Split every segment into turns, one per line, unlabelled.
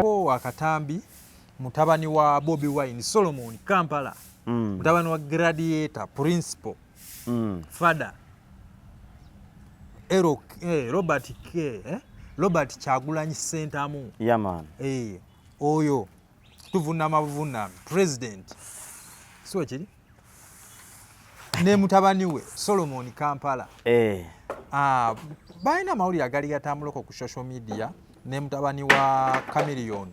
waliwo akatambi mutabani wa Bobi Wine Solomon Kampala mutabani wa Gladiator Principal Fada Robert K Robert Kyagulanyi Ssentamu oyo tuvunama president so kiri ne mutabani we Solomon Kampala balina amawulire agali gatambulako ku social media ne mutabani wa Chameleon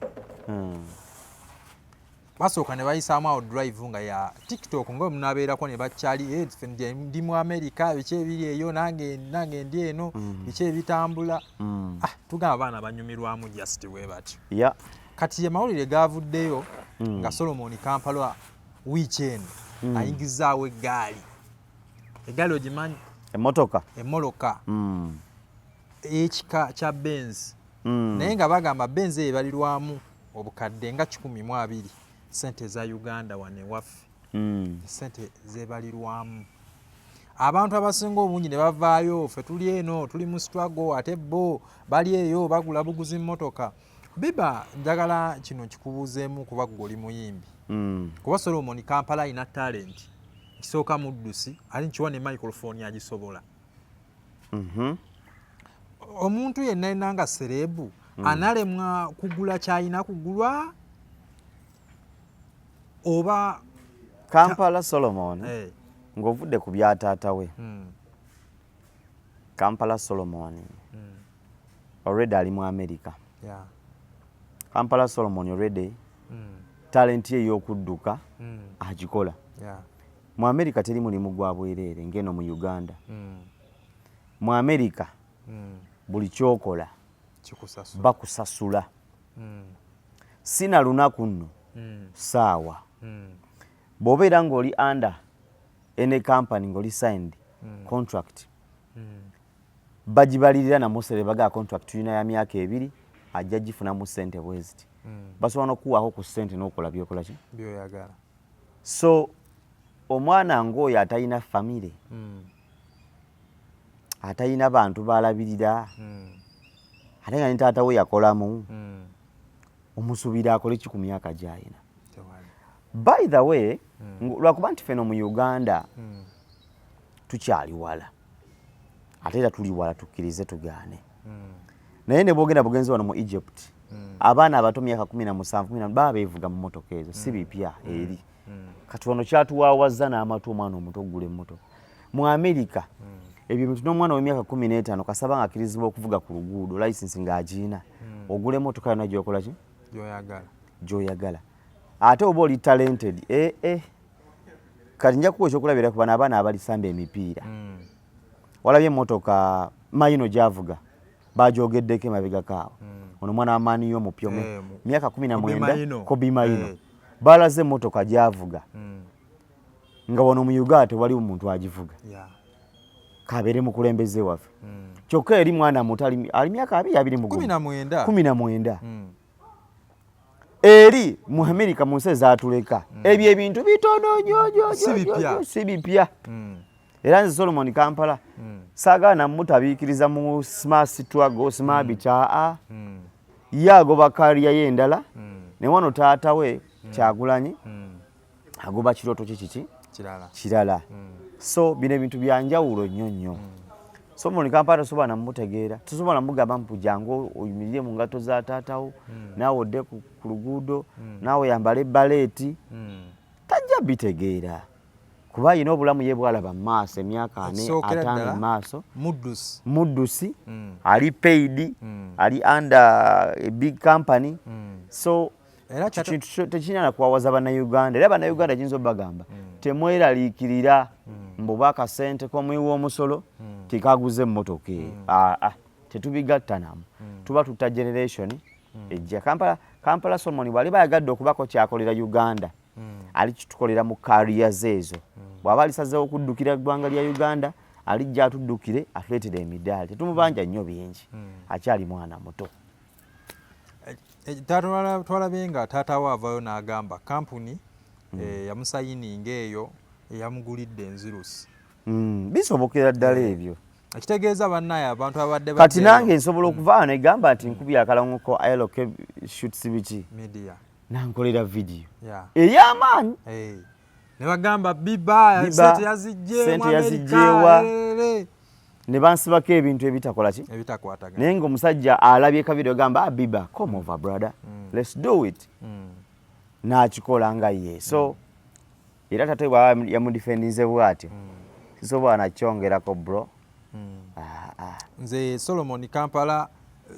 basooka ne bayisaamu awo drive nga ya TikTok nga munabeerako ne bakyali ndi mu America biki ebiri eyo nange ndi eno biki ebitambula tugamba abaana banyumirwamu just we batyo kati amawulire gavuddeyo nga Solomon Kampala weekend ayingizaawo eggaali ogimanyi emmotoka ekika kya Benz naye nga bagamba Benz ebalirwamu obukadde nga 12 sente za Uganda wane waffe sente zebalirwamu abantu abasinga obungi ne bavaayo ffe tuli eno tuli mu struggle ate bo bali eyo bagula buguzi mmotoka biba njagala kino kikubuuzeemu kuba goli muyimbi kuba Solomon Kampala ina talent kisooka muddusi ali nkiwa ne microphone agisobola omuntu yenna enanga serebu analemwa kugula kyayina kugulwa oba
Kampala Solomon ng'ovudde ku bya taata we Kampala Solomon already ali mu America Kampala Solomon already talent ye y'okudduka agikola mu America teri mulimu gwa bwereere ngeno mu Uganda mu America buli kyokola bakusasula sina lunaku nno saawa bw'obeera ng'oli under any company ng'oli signed contract bagibalirira namusere baga contract tulina ya myaka 2 ajja gifunamu ssente bweziti basobola n'okuwaako ku ssente n'okola byokola ki
byoyagala
so omwana ng'oyo atalina famire atalina bantu balabirira ate nga ne taata we yakolamu omusuubira akole ki ku myaka gy'alina by the way lwakuba nti feno mu Uganda tukyali wala ate era tuli wala tukkirize tugaane naye ne bwogenda bugenzi wano mu Egypt abaana abato myaka 17 baba beevuga mu motoka ezo si bipya eri kati wano kyatuwaawaza n'amatu omwana omuto ogula emmotoka mu America ebyo bintu n'omwana w'emyaka 15 kasaba nga akkirizibwa okuvuga ku luguudo license ng'agiina ogula emmotoka yonna gy'okola ki gy'oyagala ate oba oli talented kati nja kuwa ekyokulabira ku bano abaana abalisamba emipiira walabye emmotoka mayino gy'avuga bagyogeddeko emabegakaawo ono mwana wamaani y'omupya myaka 19 Kobi Mayino balaze emmotoka gy'avuga nga wano mu Uganda tewaliwo muntu agivuga kabeere mukulembeze waffe kyokka eri mwana muto ali myaka 19 eri mu America mu nsi ezaatuleka ebyo ebintu bitono nnyo si bipya era nze Solomon Kampala saagaana mutabiikiriza mu smart struggle smart bica yagoba kaliya y'endala ne wano taata we Kyagulanyi agoba kirooto kiki kirala so bino ebintu byanjawulo nnyo Solomon Kampala tosobola namutegeera tosobola namugamba mpujangu oyimirire mu ngato za taatawo naawe odde ku luguudo naawe yambala ebbaleeti tajja bitegeera kuba ayina obulamu ye bwalaba mu maaso emyaka 4 maaso muddusi ali paid ali under a big company so tekirina nakuwawaza bannayuganda era bannayuganda kiyinza obagamba temweraliikirira mbuba akasente k'omuwi omusolo tikaguze emmotoka tetubigatta namu tuba tutta generation ejja Kampala Solomon bwali bayagadde okubako kyakolera Uganda ali kitukolera mu careers ezo bw'aba alisazeewo okuddukira eggwanga lya Uganda alijja atuddukire atuleetere emidaali tetumubanja nnyo bingi akyali mwana muto
twalabye nga taata we avaayo n'agamba kampuni yamusayininga eyo eyamugulidde enzirusi
bisobokera ddala ebyo
ekitegeeza bannaye abantu abadde
kati nange nsobola okuvaano egamba nti nkubye akalango ko ILOK shoots biki
media
nankolera video
yeah
ey'amaanyi
ne bagamba biba sente
yazijjeewa ne bansibako ebintu ebitakola ki
ebitakwatagana
naye ng'omusajja alabye ka video gamba biba come over brother let's do it n'akikola nga ye so era tate bwaba yamudifendinze bw'atyo sisobola nakyongerako bro
nze Solomon Kampala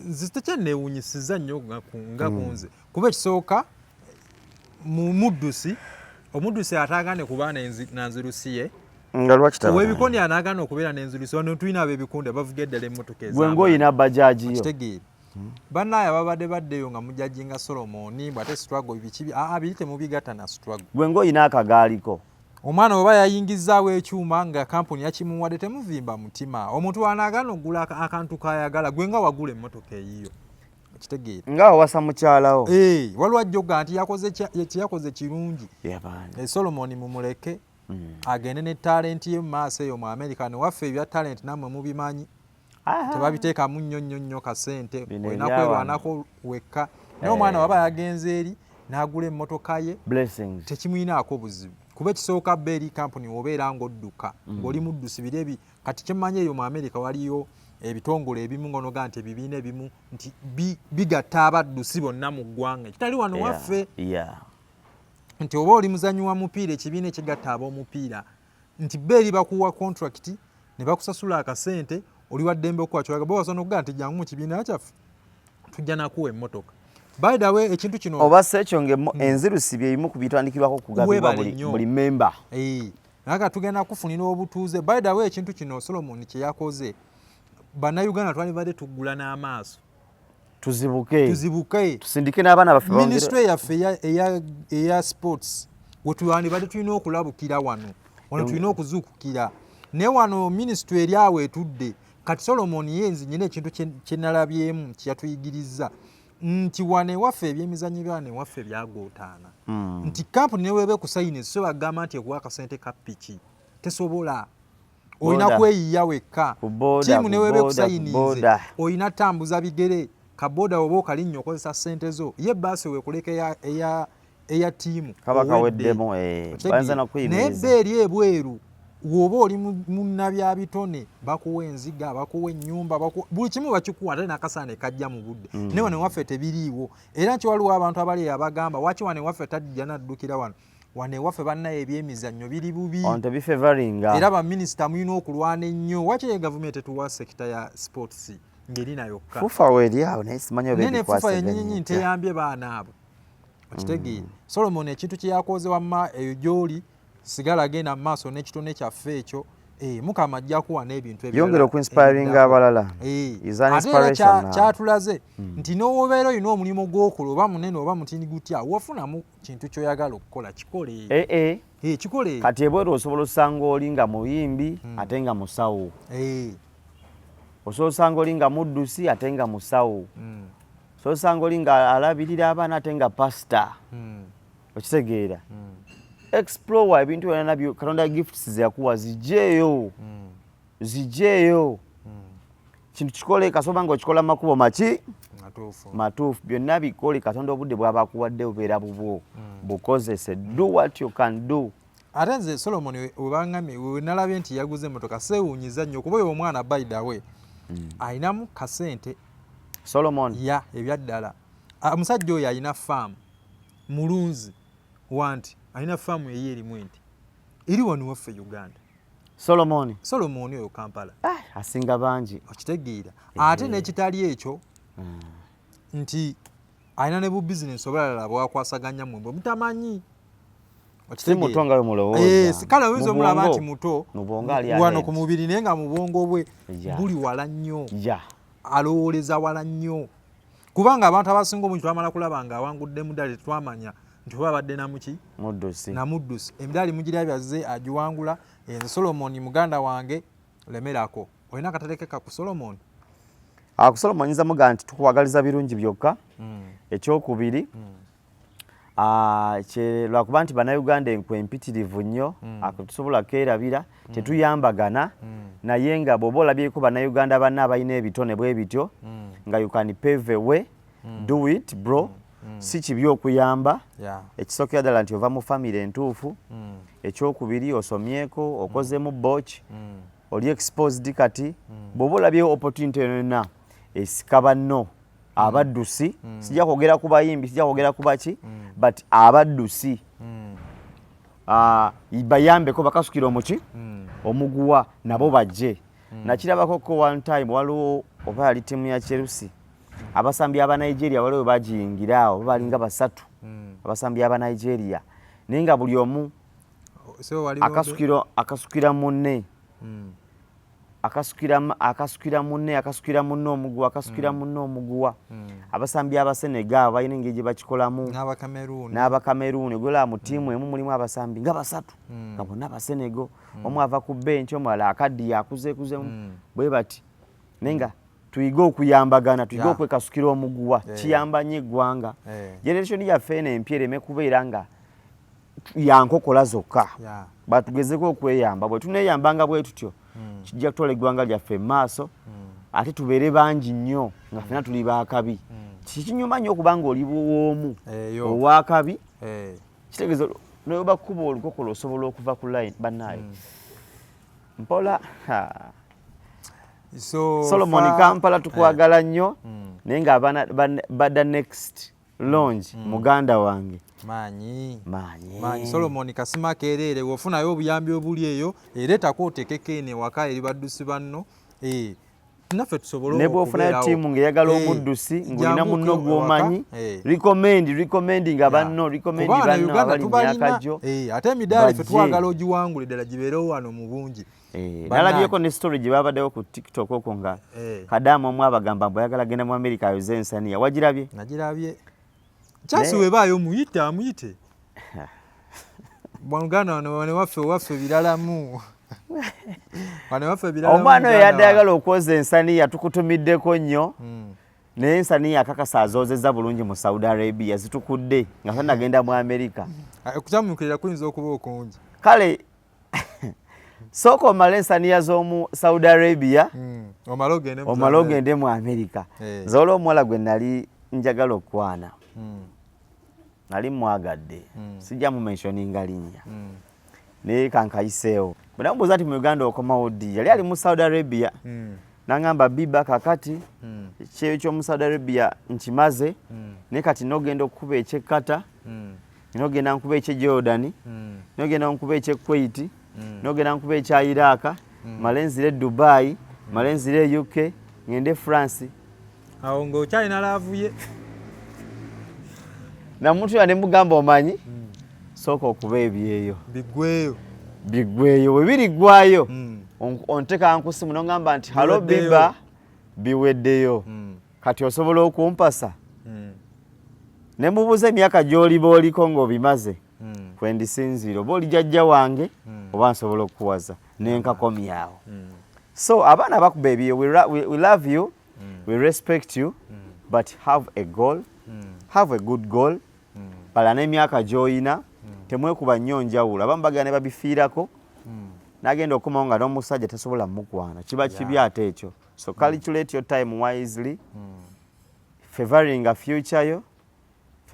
nze tekyanneewunyisiza nnyo nga kunze kuba ekisooka mu muddusi omuddusi ataagane kuba nanzirusiye
nga lwaki
ow'ebikondi anaagana okubeera n'enzirusi wano tulina ab'ebikonde bavuga eddala emmotoka
gwe ng'oyina bajaji yo
kitegeere bannaye ababadde baddeyo nga mujajinga Solomon bw'ate struggle biki biri temubigatta na struggle
gwe ng'oyina akagaaliko
omwana oba yayingizaawo ekyuma nga kampuni yakimuwadde temuvimba mutima omuntu anaagana okugula akantu kayagala gwe nga wagula emmotoka eyiyo kitegeere
nga wawasa mukyalawo
waliwo ajjoga nti yakoze kirungi Solomon mumuleke agende ne talenti ye mu maaso eyo mu America ne waffe ebya talent nammwe mubimanyi tebabiteekamu nnyo kasente olina kwerwanako wekka naye omwana waba yagenze eri n'agula emmotoka ye tekimuyinaako buzibu kuba ekisooka bba eri kampuni obeera ng'odduka ng'oli muddusi birebi kati kyemmanyi eyo mu America waliyo ebitongole ebimu ngonoga nti ebibiina ebimu nti bigatta abaddusi bonna mu ggwanga kitali wano waffe nti oba oli muzanyi wa mupiira ekibiina ekigatta ab'omupiira nti bba eri bakuwa contract ne bakusasula akasente oli waddembe okuwakyolaga bo wasobola okugaa nti jangu mu kibiina kyaffe tujja nakuwa emmotoka by the way ekintu kino
oba sekyo enzirusi byebimu ku bitandikirwako okugabibwa buli memba
naga tugenda kufunira obutuuze by the way ekintu kino Solomon kye yakoze bannayuganda twalibadde tuggula n'amaaso tuzibuke
tusindike n'abaana baffe
ministry yaffe eya sports wetwandibadde tulina okulabukira wano tulina okuzuukukira naye wano ministry eri awo etudde kati Solomon yenzi nyina ekintu kyenalabyemu kyeyatuyigiriza nti wane ewaffe ebyemizannyo byawane ewaffe byagootaana nti kampuni neweebe kusayina so bagamba nti ekuwa akasente ka piki tesobola olina kweyiya wekka tiimu neweebe kusayinize olina tambuza bigere kaboda oba okali nnyo okozesa ssente zo ye baasi weekuleka eya tiimu naye bba eri ebweru woba oli munnabya bitone bakuwa enziga bakuwa ennyumba buli kimu bakikuwa ate n'akasaane kajja mu budde naye wane waffe tebiriiwo era nti waliwo abantu abali abagamba waki wane waffe tajja naddukira wano wane waffe bannaye ebyemizannyo biri bubi era baminisita mulina okulwana ennyo waki gavumenti etuwa sekita ya sports ng'erina yokka nene fufa yennyinyi nteyambye baana abo okitegeere Solomon ekintu kye yakoze wamma eyo gy'oli sigala genda mu maaso n'ekitone kyaffe ekyo mukama ajja kuwa n'ebintu
yongera okuinspiringa abalala
ate kyatulaze nti n'owobeera olina omulimu gw'okola oba munene oba mutini gutya wafunamu kintu ky'oyagala okukola kikole kikole
kati ebweru osobola osanga oli nga muyimbi ate nga musawo osobola osanga oli nga muddusi ate nga musawo osobola osanga oli nga alabirira abaana ate nga pasita okitegeera explore ebintu byonna nabyo Katonda gifts zeyakuwa zijjeeyo kintu kikole kasoba nga okikola makubo matuufu byonna bikole Katonda obudde bwaba akuwadde bubeera bubwo bukozese do what you can do
ate nze Solomon webangamye wenalabye nti yaguze emmotoka seewuunyiza nnyo kuba oyo omwana by the way ayinamu kasente
Solomon
ebyaddala omusajja oyo ayina faamu mulunzi wanti alina faamu eyo erimu enti eri wano waffe Uganda
Solomon
oyo Kampala
asinga bangi
okitegeera ate n'ekitali ekyo nti alina ne bu bizinesi obulalala bwakwasaganya mwembwe mutamanyi
mutonga mulowooza
kale oyinza omulaba nti muto wano ku mubiri naye nga mu bwongo bwe buli wala nnyo alowooleza wala nnyo kubanga abantu abasinga omungi twamala kulaba nga awangudde muddali tetwamanya nti oba abadde namuki namuddusi emidaali mugirabyaze agiwangula nze Solomon muganda wange lemerako olina akaterekeka ku Solomon
ku Solomon nyinza muga nti tukuwagaliza birungi byokka ekyokubiri lwakuba nti bannayuganda enkwe empitirivu nnyo tusobola kerabira tetuyambagana naye nga bw'oba olabyeko bannayuganda banna abalina ebitone bwe bityo nga you can pave away do it bro. Si kibi okuyamba. Ekisookera ddala nti ova mu famire entuufu. Ekyokubiri osomyeko, okozemu botch, oli exposed kati. Bw'oba olabye opportunity yonna esika banno abaddusi, sijja kwogera ku bayimbi, sijja kwogera ku baki, but abaddusi bayambeko bakasukira omuki omuguwa nabo bajje. Nakirabako ko one time waliwo oba yali ttiimu ya Chelsea, abasambi aba Nigeria waliwo bagiyingiraawo balinga basatu, abasambi aba Nigeria, naye nga buli omu akasukira munne akasukira munne omuguwa, akasukira munne omuguwa. Abasambi aba Senegal balina engeri gye bakikolamu, n'Abakameruni gola mu ttiimu emu mulimu abasambi nga basatu nga bonna Abasenego, omu ava ku benchi, omulala akaddi yakuzeekuzemu bwe bati. Naye nga tuyige okuyambagana, tuyige okwekasukira omuguwa, kiyamba nnyo eggwanga. Generation yaffe eno empya ereme kubeera nga yankokola zokka, batugezeko okweyamba. Bwe tuneeyambanga bwe tutyo kijja kutwala eggwanga lyaffe maaso, ate tubeere bangi nnyo nga ffenna tuli baakabi. Kikinyuma nnyo okubanga oli buwoomu ow'akabi, kitegeeza n'oba kkuba olukokola osobola okuva ku line bannaayo. Mpola Solomon Kampala tukwagala nnyo, naye ng'abaana badda next launch muganda wange Maanyi Solomon kasima keerere wofunayo obuyambi obuli eyo ereetako otekeko eno ewaka eri baddusi banno naffe tusobole ne bw'ofunayo ttiimu ng'eyagala omuddusi ng'olina munno gw'omanyi recommending abanno banno abali myaka gyo
ate emidaala ffe twagala ogiwangule ddala gibeerewo wano mu bungi.
Nalabyeko ne story gye babaddewo ku TikTok okwo nga Kadamu omu abagamba mbu ayagala genda mu America ayoze ensaniya. Wagirabye?
Nagirabye. Kyasi webaayo amuyite. Bwangana wano waffe biralamu.
Omwana oyo yadde ayagala okwoza ensaniya tukutumiddeko nnyo. Naye ensaniya akakasa azoozezza bulungi mu Saudi Arabia zitukudde nga ffe nagenda mu America.
Okukyamukirira kuyinza okuba okungi.
Kale sooka omala ensaniya z'omu Saudi Arabia omala ogende mu America. Zola omuwala gwe nali njagala okwana, nali mwagadde, sijja mu mentioninga linnya, naye kankayiseewo. Bwe namubuuza nti mu Uganda okomawo ddi, yali ali mu Saudi Arabia. N'angamba biba kakati ekyeyo ky'omu Saudi Arabia nkimaze, naye kati n'ogenda okukuba ekyekkata, n'ogenda nkuba eky'e Jordan, n'ogenda nkuba eky'e Kuwait, n'ogenda nkuba ekya Iraq, male nzire Dubai, male nzire UK, ngende France.
Awo ng'okyalina laavuye.
Namuntu ya ne mugamba omanyi sooka okuba ebyeyo biggweyo bwe biriggwayo onteka nkusimu n'ongamba nti halo biba biweddeyo kati osobola okumpasa. Ne mubuuza emyaka gy'oliba oliko ng'obimaze kwendisinziira oba oli jjajja wange oba nsobola okukuwaza nenkakomyawo. So abaana bakuba ebyeyo, we love you, we respect you, but have a goal, have a good goal. Bala n'emyaka gy'oyina temwekuba nnyo njawulo. Abamu bagenda ne babifiirako n'agenda okumawo nga n'omusajja tasobola mukwana, kiba kibi ate ekyo. So calculate your time wisely, favoring a future yo.